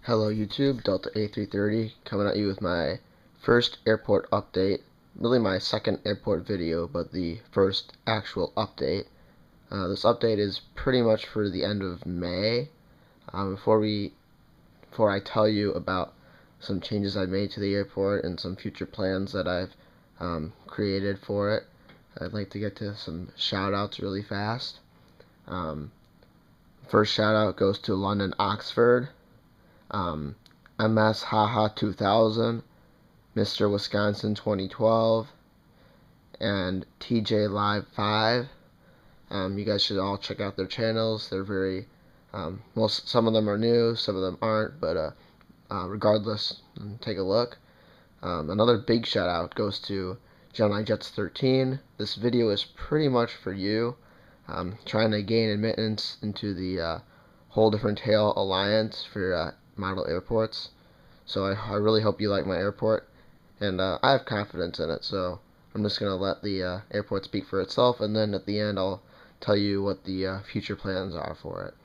Hello YouTube, Delta A330 coming at you with my first airport update. Really my second airport video, but the first actual update. This update is pretty much for the end of May. Before I tell you about some changes I've made to the airport and some future plans that I've created for it, I'd like to get to some shout outs really fast. First shout out goes to London Oxford. MS Haha 2000, Mr. Wisconsin 2012, and TJ Live 5. You guys should all check out their channels. They're very, some of them are new, some of them aren't, but regardless, take a look. Another big shout out goes to Gemini Jets 13. This video is pretty much for you. Trying to gain admittance into the whole different tail alliance for model airports. So I really hope you like my airport, and I have confidence in it, so I'm just going to let the airport speak for itself, and then at the end I'll tell you what the future plans are for it.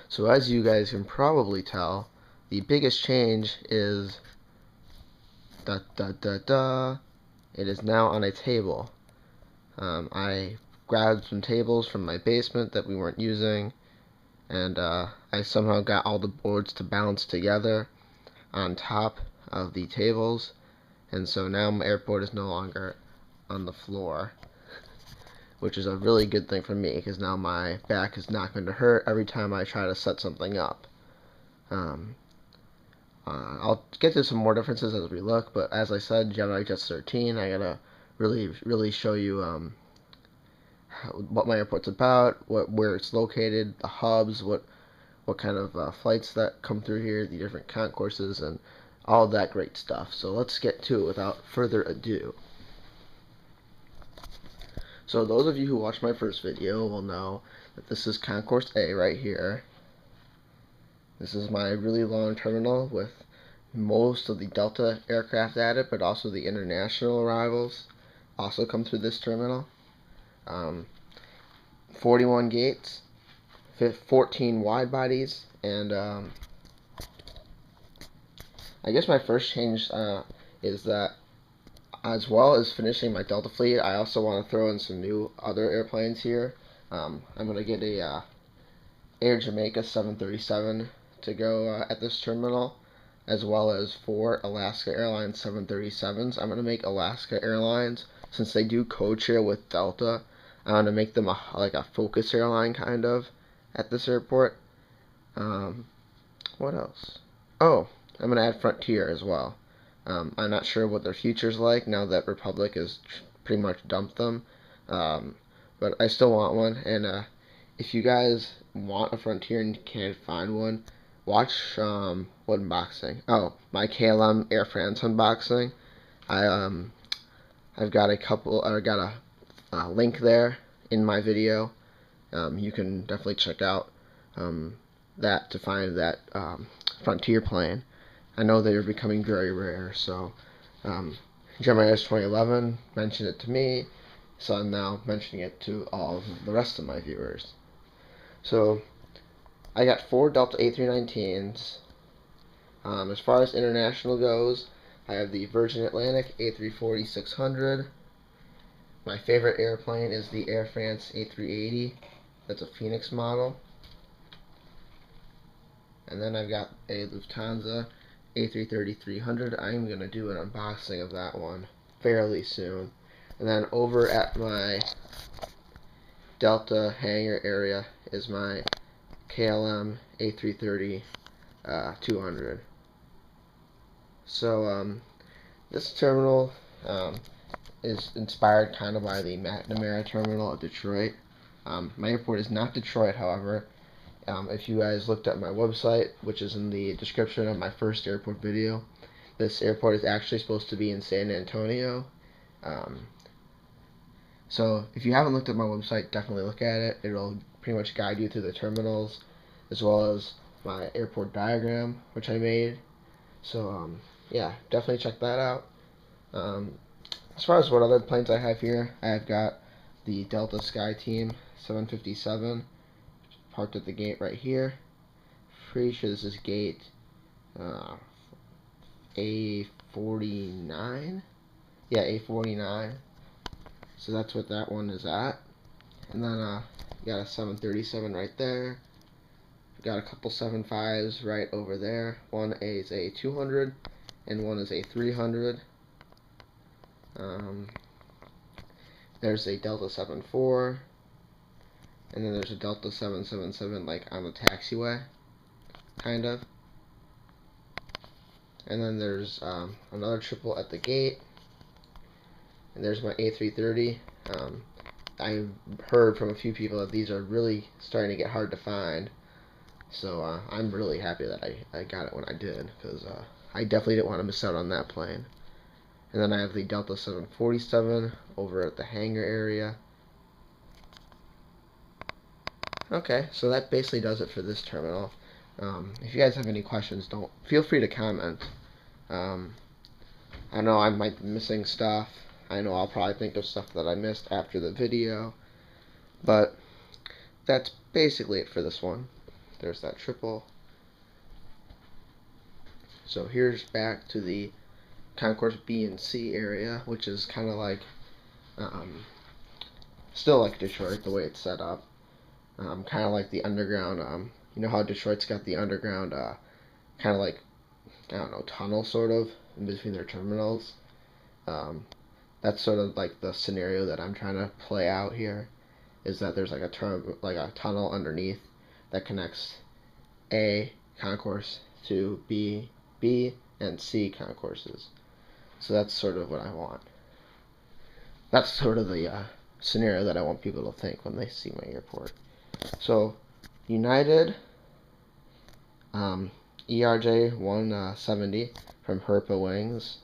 So as you guys can probably tell, the biggest change is it is now on a table. I grabbed some tables from my basement that we weren't using, and I somehow got all the boards to bounce together on top of the tables, and so now my airport is no longer on the floor, which is a really good thing for me because now my back is not going to hurt every time I try to set something up. I'll get to some more differences as we look, but as I said, Gemini Jets 13, I gotta really show you what my airport's about, where it's located, the hubs, what kind of flights that come through here, the different concourses, and all that great stuff. So let's get to it without further ado. So those of you who watched my first video will know that this is Concourse A right here. This is my really long terminal with most of the Delta aircraft at it, but also the international arrivals also come through this terminal. 41 gates, 14 wide bodies, and I guess my first change is that as well as finishing my Delta fleet, I also want to throw in some new other airplanes here. I'm going to get a Air Jamaica 737 to go at this terminal, as well as 4 Alaska Airlines 737s. I'm going to make Alaska Airlines, since they do code share with Delta, I want to make them like a focus airline kind of at this airport. What else? Oh, I'm going to add Frontier as well. I'm not sure what their future's like now that Republic has pretty much dumped them, but I still want one. And if you guys want a Frontier and can't find one, watch what unboxing? Oh, my KLM Air France unboxing. I've got a link there in my video. You can definitely check out that to find that Frontier plane. I know they're becoming very rare, so Gemini S 2011 mentioned it to me, so I'm now mentioning it to all the rest of my viewers. So I got 4 Delta A319s. As far as international goes, I have the Virgin Atlantic A340-600. My favorite airplane is the Air France A380. That's a Phoenix model. And then I've got a Lufthansa A330-300. I'm going to do an unboxing of that one fairly soon. And then over at my Delta hangar area is my KLM A330-200. So this terminal is inspired kind of by the McNamara terminal at Detroit. My airport is not Detroit, however. If you guys looked at my website, which is in the description of my first airport video, this airport is actually supposed to be in San Antonio. So if you haven't looked at my website, definitely look at it. It'll pretty much guide you through the terminals, as well as my airport diagram, which I made. So yeah, definitely check that out. As far as what other planes I have here, I've got the Delta SkyTeam 757 parked at the gate right here. pretty sure this is gate A49. Yeah, A49. So that's what that one is at. And then you got a 737 right there. Got a couple 75s right over there. One is a 200 and one is a 300. There's a Delta 74, and then there's a Delta 777 like on the taxiway, kind of. And then there's another triple at the gate. And there's my A330. I've heard from a few people that these are really starting to get hard to find. So I'm really happy that I got it when I did, because I definitely didn't want to miss out on that plane. And then I have the Delta 747 over at the hangar area. Okay, so that basically does it for this terminal. If you guys have any questions, feel free to comment. I know I might be missing stuff. I know I'll probably think of stuff that I missed after the video. But that's basically it for this one. There's that triple. So here's back to the Concourse B and C area, which is kind of like, still like Detroit, the way it's set up. Kind of like the underground, you know how Detroit's got the underground, kind of like, I don't know, tunnel sort of, in between their terminals. That's sort of like the scenario that I'm trying to play out here, is that there's like a tunnel underneath that connects A concourse to B and C concourses. So that's sort of what I want. That's sort of the scenario that I want people to think when they see my airport. So United, ERJ 170 from Herpa Wings.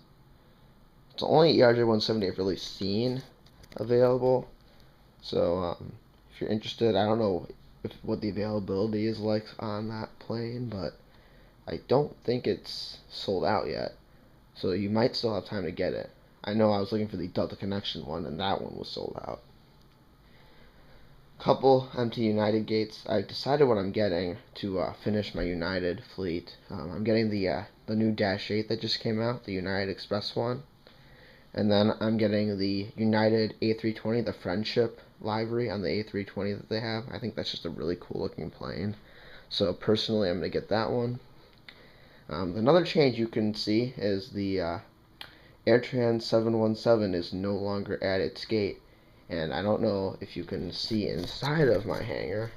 It's the only ERJ 170 I've really seen available. So if you're interested, I don't know what the availability is like on that plane, but I don't think it's sold out yet. So you might still have time to get it. I know I was looking for the Delta Connection one, and that one was sold out. Couple empty United gates. I decided what I'm getting to finish my United fleet. I'm getting the new Dash 8 that just came out, the United Express one. And then I'm getting the United A320, the Friendship livery on the A320 that they have. I think that's just a really cool looking plane. So personally, I'm going to get that one. Another change you can see is the AirTrans 717 is no longer at its gate. And I don't know if you can see inside of my hangar,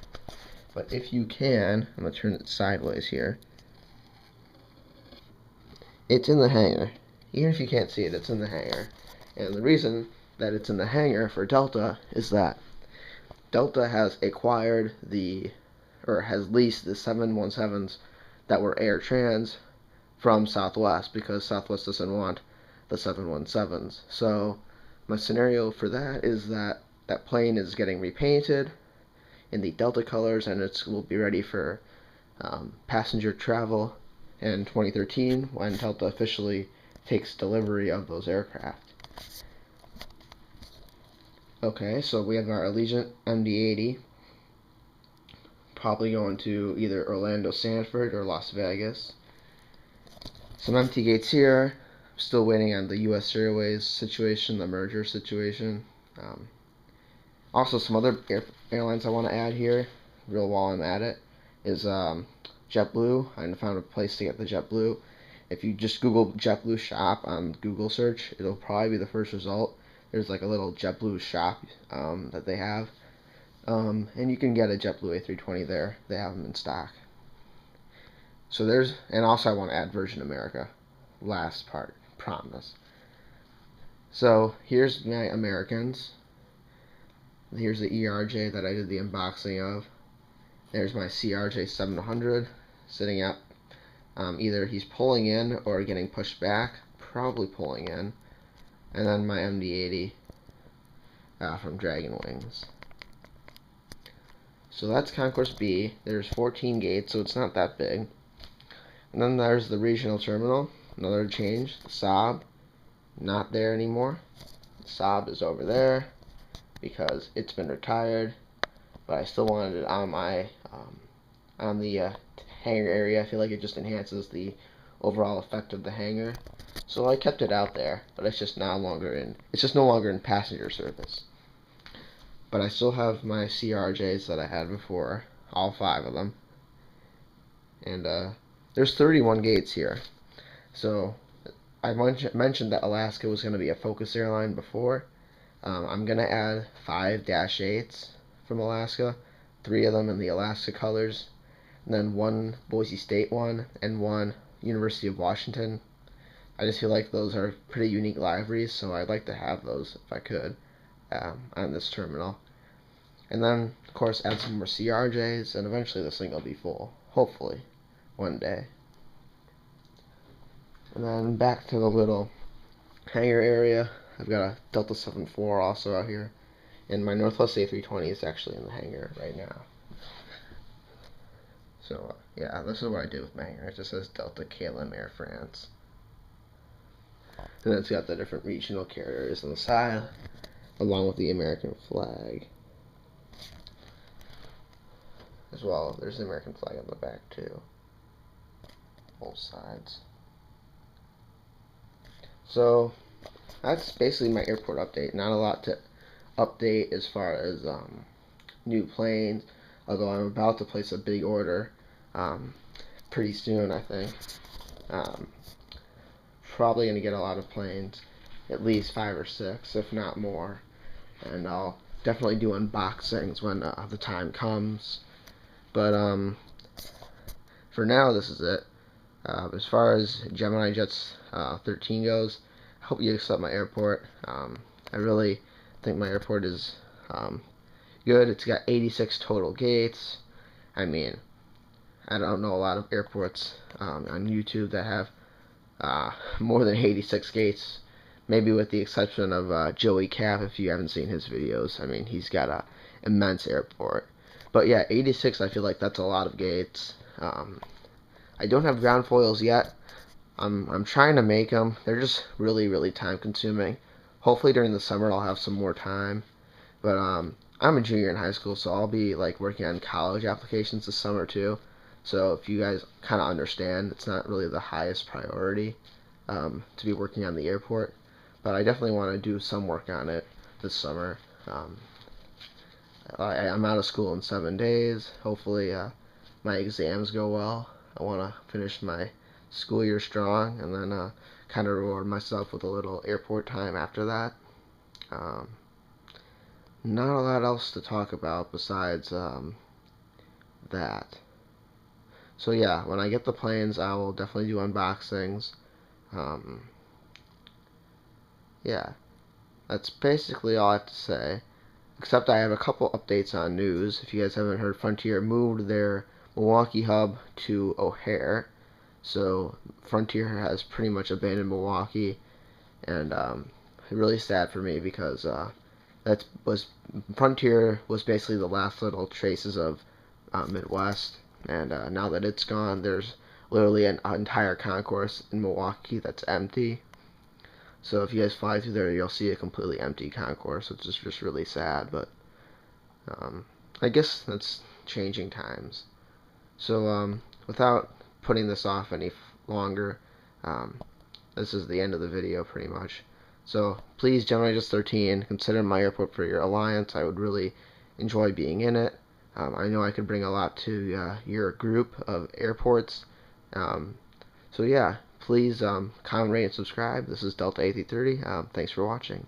but if you can, I'm going to turn it sideways here. It's in the hangar. Even if you can't see it, it's in the hangar. And the reason that it's in the hangar for Delta is that Delta has acquired has leased the 717s that were AirTrans from Southwest, because Southwest doesn't want the 717s. So my scenario for that is that that plane is getting repainted in the Delta colors, and it will be ready for passenger travel in 2013 when Delta officially takes delivery of those aircraft. Okay, so we have our Allegiant MD-80, probably going to either Orlando Sanford or Las Vegas. Some empty gates here. Still waiting on the U.S. Airways situation, the merger situation. Also, some other airlines I want to add here, while I'm at it, is JetBlue. I found a place to get the JetBlue. If you just Google JetBlue shop on Google search, it'll probably be the first result. There's like a little JetBlue shop that they have. And you can get a JetBlue A320 there. They have them in stock. So and also I want to add Virgin America. Last part, promise. So here's my Americans. Here's the ERJ that I did the unboxing of. There's my CRJ 700 sitting up. Either he's pulling in or getting pushed back. Probably pulling in. And then my MD-80 from Dragon Wings. So that's Concourse B. There's 14 gates, so it's not that big. And then there's the regional terminal. Another change. The Saab, not there anymore. The Saab is over there because it's been retired. But I still wanted it on my on the hangar area. I feel like it just enhances the overall effect of the hangar. So I kept it out there, but it's just no longer in passenger service. But I still have my CRJs that I had before, all 5 of them. And there's 31 gates here. So I mentioned that Alaska was going to be a focus airline before. I'm going to add 5 -8s from Alaska, 3 of them in the Alaska colors, and then 1 Boise State one, and 1 University of Washington. I just feel like those are pretty unique liveries, so I'd like to have those if I could on this terminal. And then, of course, add some more CRJs, and eventually this thing will be full, hopefully, one day. And then back to the little hangar area. I've got a Delta 74 also out here, and my Northwest A320 is actually in the hangar right now. So, yeah, this is what I did with my hangar. It just says Delta KLM Air France. And then it's got the different regional carriers on the side, along with the American flag. As well, there's the American flag on the back, too. Both sides. So, that's basically my airport update. Not a lot to update as far as new planes, although I'm about to place a big order pretty soon, I think. Probably going to get a lot of planes, at least 5 or 6, if not more. And I'll definitely do unboxings when the time comes. But for now, this is it. As far as Gemini Jets 13 goes, I hope you accept my airport. I really think my airport is good. It's got 86 total gates. I mean, I don't know a lot of airports on YouTube that have more than 86 gates. Maybe with the exception of Joey Cap, if you haven't seen his videos. I mean, he's got a immense airport. But yeah, 86, I feel like that's a lot of gates. I don't have ground foils yet. I'm trying to make them. They're just really, really time consuming. Hopefully during the summer I'll have some more time. But I'm a junior in high school, so I'll be like working on college applications this summer too. So if you guys kind of understand, it's not really the highest priority to be working on the airport. But I definitely want to do some work on it this summer. I'm out of school in 7 days. Hopefully my exams go well. I want to finish my school year strong, and then kind of reward myself with a little airport time after that. Not a lot else to talk about besides that. So yeah, when I get the planes, I will definitely do unboxings. Yeah, that's basically all I have to say. Except I have a couple updates on news. If you guys haven't heard, Frontier moved their Milwaukee hub to O'Hare. So Frontier has pretty much abandoned Milwaukee, and really sad for me because Frontier was basically the last little traces of Midwest, and now that it's gone, there's literally an entire concourse in Milwaukee that's empty. So if you guys fly through there, you'll see a completely empty concourse, which is just really sad, but I guess that's changing times. So without putting this off any longer, this is the end of the video pretty much. So please, Gemini Jets 13, consider my airport for your alliance. I would really enjoy being in it. I know I could bring a lot to your group of airports. So yeah, please comment, rate, and subscribe. This is Delta A330. Thanks for watching.